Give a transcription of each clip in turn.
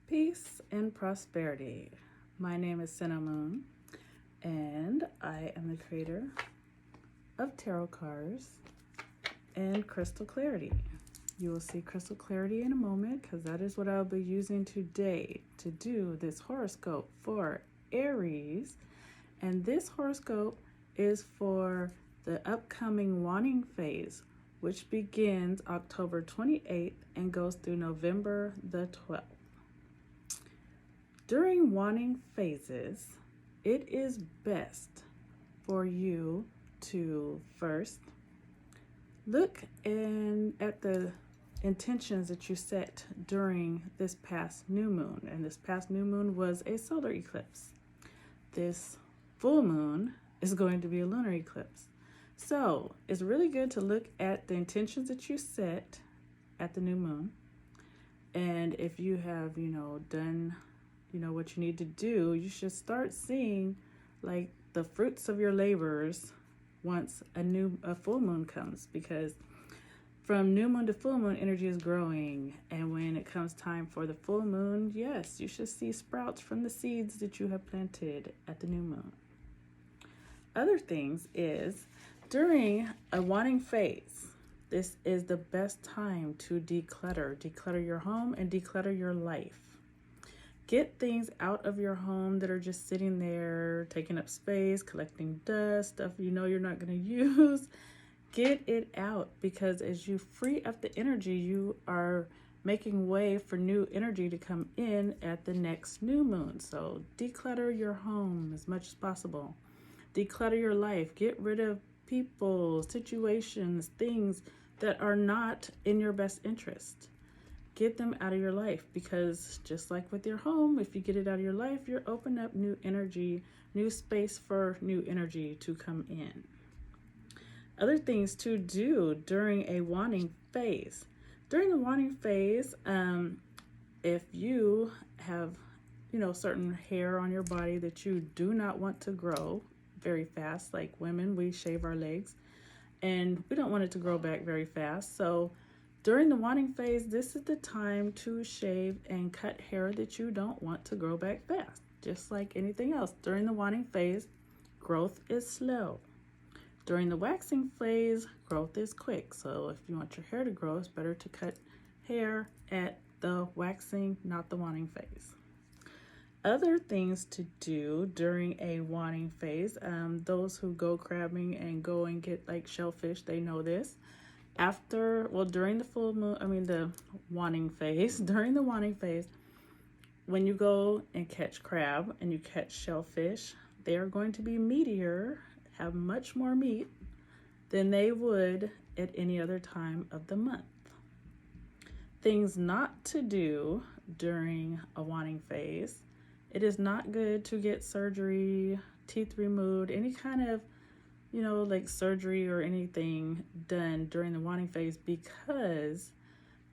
Peace and prosperity. My name is Cinnamon, and I am the creator of tarot cards and crystal clarity. You will see crystal clarity in a moment because that is what I'll be using today to do this horoscope for Aries. And this horoscope is for the upcoming waning phase, which begins October 28th and goes through November the 12th. During waning phases, it is best for you to first look at the intentions that you set during this past new moon. And this past new moon was a solar eclipse. This full moon is going to be a lunar eclipse. So it's really good to look at the intentions that you set at the new moon. And if you have, done what you need to do, you should start seeing like the fruits of your labors once a full moon comes, because from new moon to full moon, energy is growing. And when it comes time for the full moon, yes, you should see sprouts from the seeds that you have planted at the new moon. Other things is during a waning phase, this is the best time to declutter your home and declutter your life. Get things out of your home that are just sitting there, taking up space, collecting dust, stuff you're not going to use. Get it out, because as you free up the energy, you are making way for new energy to come in at the next new moon. So declutter your home as much as possible. Declutter your life. Get rid of people, situations, things that are not in your best interest. Get them out of your life, because just like with your home, if you get it out of your life, you're opening up new energy, new space for new energy to come in. Other things to do during a waning phase. During the waning phase, if you have, certain hair on your body that you do not want to grow very fast, like women, we shave our legs, and we don't want it to grow back very fast. So during the waning phase, this is the time to shave and cut hair that you don't want to grow back fast. Just like anything else, during the waning phase, growth is slow. During the waxing phase, growth is quick. So if you want your hair to grow, it's better to cut hair at the waxing, not the waning phase. Other things to do during a waning phase, those who go crabbing and go and get like shellfish, they know this. During the full moon, the waning phase, during the waning phase, when you go and catch crab and you catch shellfish, they are going to be meatier, have much more meat than they would at any other time of the month. Things not to do during a waning phase. It is not good to get surgery, teeth removed, any kind of like surgery or anything done during the waning phase, because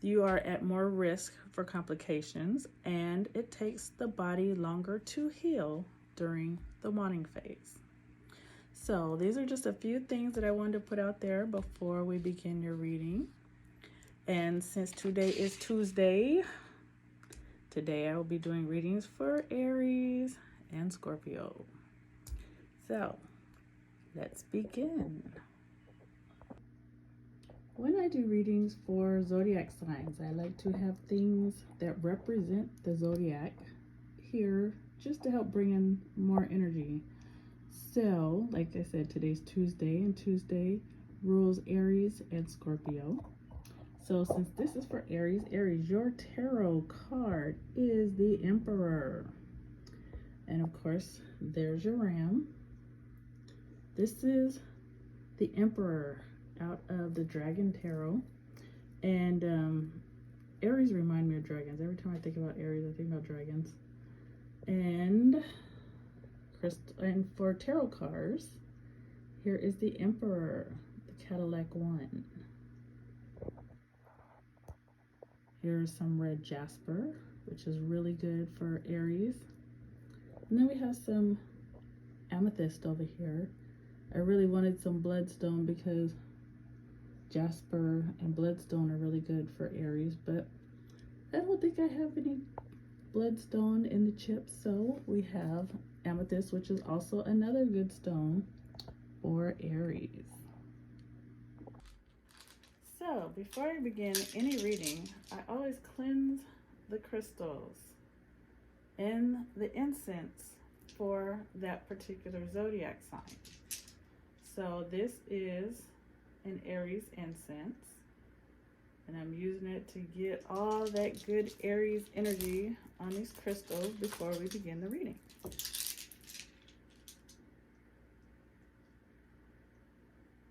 you are at more risk for complications, and it takes the body longer to heal during the waning phase. So these are just a few things that I wanted to put out there before we begin your reading. And since today is Tuesday, today I will be doing readings for Aries and Scorpio. So let's begin. When I do readings for zodiac signs, I like to have things that represent the zodiac here just to help bring in more energy. So, like I said, today's Tuesday, and Tuesday rules Aries and Scorpio. So since this is for Aries, your tarot card is the Emperor. And of course, there's your ram. This is the Emperor out of the Dragon Tarot. And Aries remind me of dragons. Every time I think about Aries, I think about dragons. And for tarot cards, here is the Emperor, the Cadillac one. Here's some red jasper, which is really good for Aries. And then we have some amethyst over here. I really wanted some bloodstone because jasper and bloodstone are really good for Aries, but I don't think I have any bloodstone in the chips. So we have amethyst, which is also another good stone for Aries. So before I begin any reading, I always cleanse the crystals and the incense for that particular zodiac sign. So this is an Aries incense, and I'm using it to get all that good Aries energy on these crystals before we begin the reading.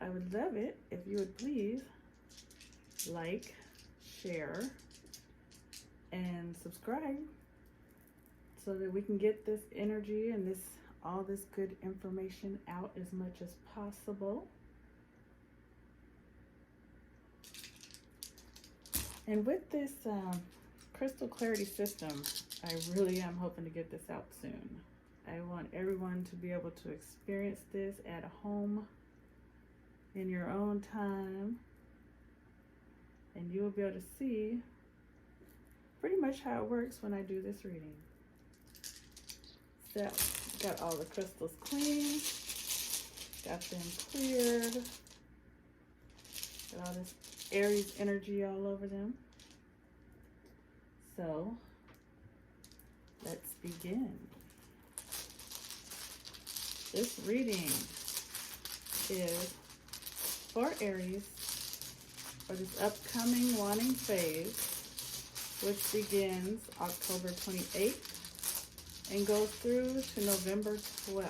I would love it if you would please like, share, and subscribe so that we can get this energy and all this good information out as much as possible. And with this crystal clarity system, I really am hoping to get this out soon. I want everyone to be able to experience this at home in your own time, and you will be able to see pretty much how it works when I do this reading. So, got all the crystals clean, got them cleared, got all this Aries energy all over them. So, let's begin. This reading is for Aries for this upcoming waning phase, which begins October 28th and goes through to November 12th.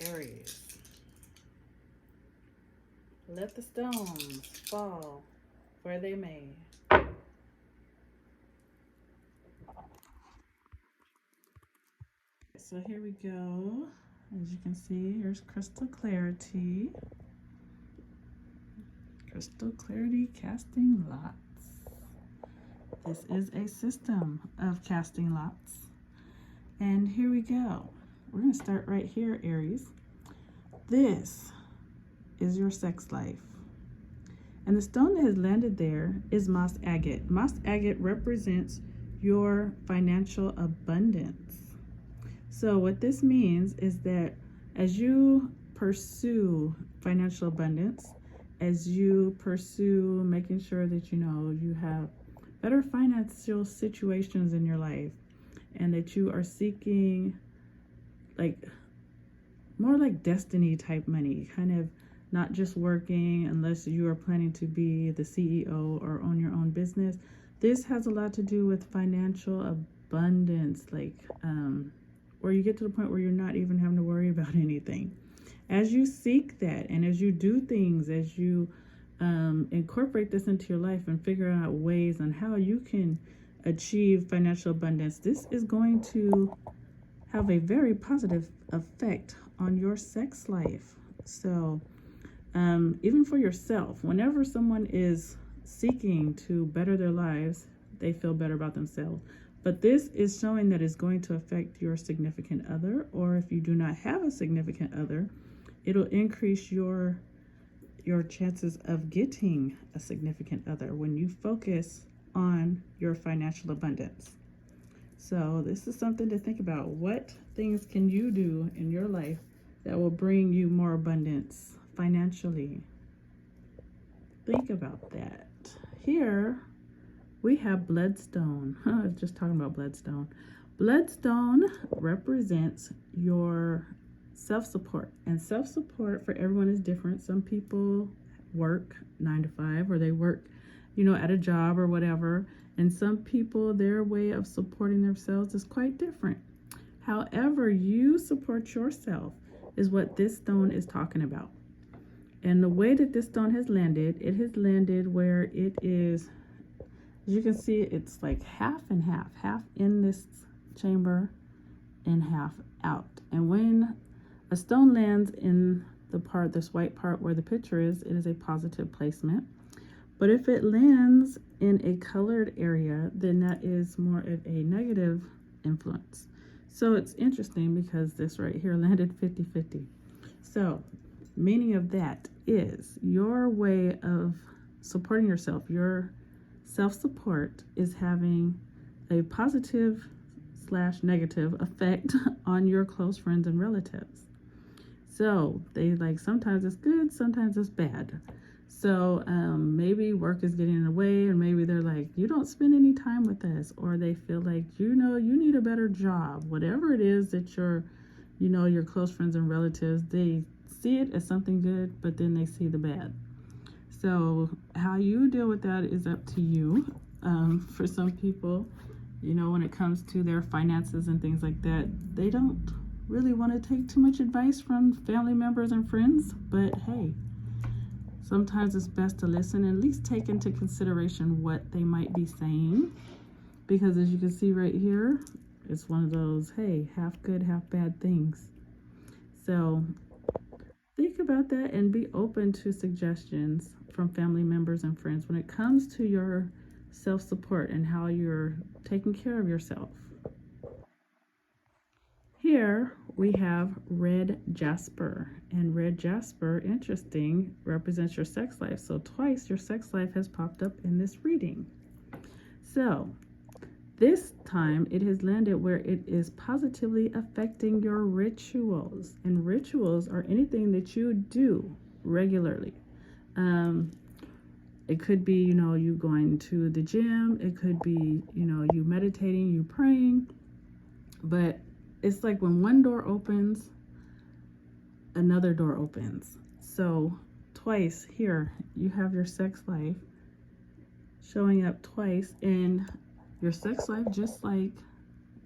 Aries, let the stones fall where they may. So here we go. As you can see, here's crystal clarity. Crystal clarity casting lots. This is a system of casting lots. And here we go. We're going to start right here, Aries. This is your sex life. And the stone that has landed there is moss agate. Moss agate represents your financial abundance. So what this means is that as you pursue financial abundance, as you pursue making sure that you have better financial situations in your life, and that you are seeking more like destiny type money, kind of not just working unless you are planning to be the CEO or own your own business. This has a lot to do with financial abundance, where you get to the point where you're not even having to worry about anything. As you seek that, and as you do things, as you incorporate this into your life and figure out ways on how you can achieve financial abundance, this is going to have a very positive effect on your sex life. So even for yourself, whenever someone is seeking to better their lives, they feel better about themselves. But this is showing that it's going to affect your significant other, or if you do not have a significant other, it'll increase your chances of getting a significant other when you focus on your financial abundance. So this is something to think about. What things can you do in your life that will bring you more abundance financially? Think about that. Here we have bloodstone. I was just talking about bloodstone. Bloodstone represents your self-support, and self-support for everyone is different. Some people work 9 to 5, or they work at a job or whatever, and some people, their way of supporting themselves is quite different. However you support yourself is what this stone is talking about. And the way that this stone has landed, it has landed where it is, as you can see, it's like half and half in this chamber and half out. And when a stone lands in this white part where the picture is, it is a positive placement. But if it lands in a colored area, then that is more of a negative influence. So it's interesting because this right here landed 50-50. So meaning of that is your way of supporting yourself. Your self-support is having a positive slash negative effect on your close friends and relatives. So they like, sometimes it's good, sometimes it's bad. So maybe work is getting in the way, and maybe they're like, you don't spend any time with us, or they feel like, you need a better job. Whatever it is that your close friends and relatives, they see it as something good, but then they see the bad. So how you deal with that is up to you. For some people, when it comes to their finances and things like that, they don't really want to take too much advice from family members and friends, but hey, sometimes it's best to listen and at least take into consideration what they might be saying, because as you can see right here, it's one of those, hey, half good, half bad things. So think about that and be open to suggestions from family members and friends when it comes to your self-support and how you're taking care of yourself. Here we have red jasper, and red jasper, interesting, represents your sex life. So twice your sex life has popped up in this reading. So this time it has landed where it is positively affecting your rituals, and rituals are anything that you do regularly. It could be, you going to the gym. It could be, you meditating, you praying. But it's like when one door opens, another door opens. So twice here, you have your sex life showing up twice. And your sex life, just like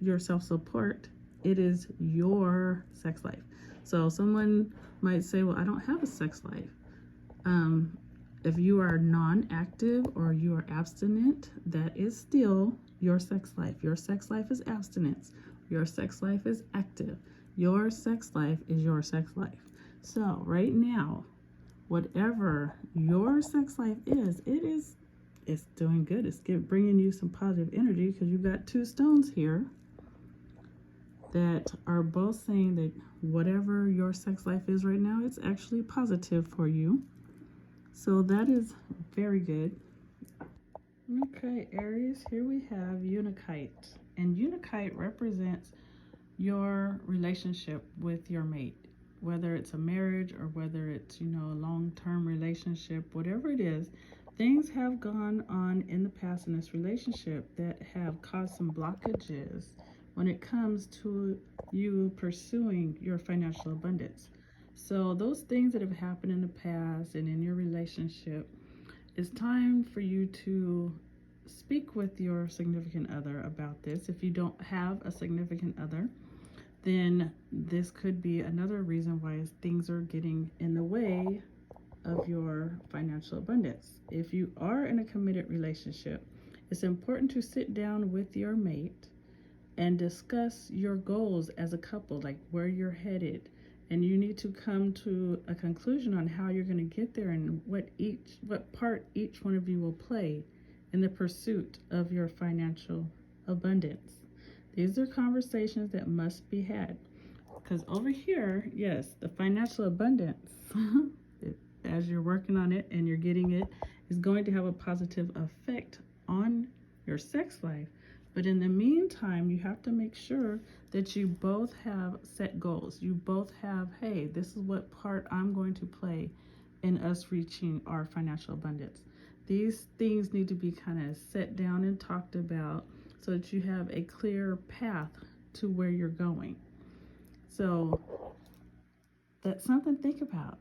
your self-support, it is your sex life. So someone might say, well, I don't have a sex life. If you are non-active or you are abstinent, that is still your sex life. Your sex life is abstinence. Your sex life is active. Your sex life is your sex life. So right now, whatever your sex life is, it's doing good. It's bringing you some positive energy, because you've got two stones here that are both saying that whatever your sex life is right now, it's actually positive for you. So that is very good. Okay, Aries, here we have Unakite. And Unakite represents your relationship with your mate, whether it's a marriage or whether it's, a long-term relationship, whatever it is. Things have gone on in the past in this relationship that have caused some blockages when it comes to you pursuing your financial abundance. So those things that have happened in the past and in your relationship, it's time for you to speak with your significant other about this. If you don't have a significant other, then this could be another reason why things are getting in the way of your financial abundance. If you are in a committed relationship, it's important to sit down with your mate and discuss your goals as a couple, like where you're headed. And you need to come to a conclusion on how you're going to get there and what part each one of you will play in the pursuit of your financial abundance. These are conversations that must be had. Because over here, yes, the financial abundance, as you're working on it and you're getting it, is going to have a positive effect on your sex life. But in the meantime, you have to make sure that you both have set goals. You both have, hey, this is what part I'm going to play in us reaching our financial abundance. These things need to be kind of set down and talked about so that you have a clear path to where you're going. So that's something to think about.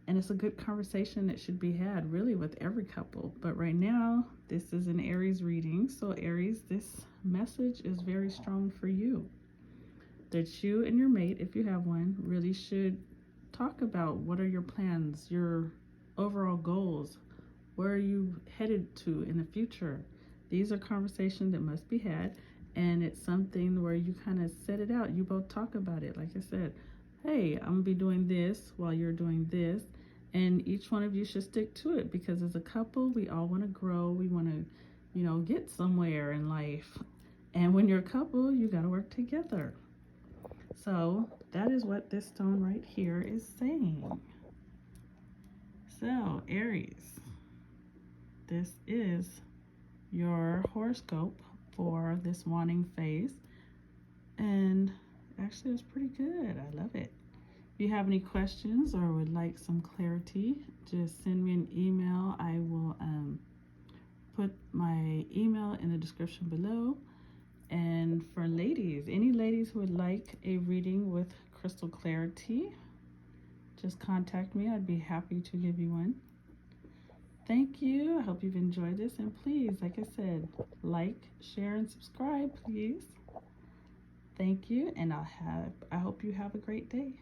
And it's a good conversation that should be had really with every couple. But right now, this is an Aries reading. So Aries, this message is very strong for you. That you and your mate, if you have one, really should talk about what are your plans, your overall goals, where are you headed to in the future. These are conversations that must be had, and it's something where you kind of set it out. You both talk about it. Like I said, hey, I'm gonna be doing this while you're doing this, and each one of you should stick to it, because as a couple, we all want to grow. We want to, get somewhere in life. And when you're a couple, you got to work together. So that is what this stone right here is saying. So Aries, this is your horoscope for this waning phase. And actually, it's pretty good. I love it. If you have any questions or would like some clarity, just send me an email. I will put my email in the description below. And for ladies, any ladies who would like a reading with crystal clarity, just contact me. I'd be happy to give you one. Thank you. I hope you've enjoyed this. And please, like I said, like, share, and subscribe, please. Thank you. And I hope you have a great day.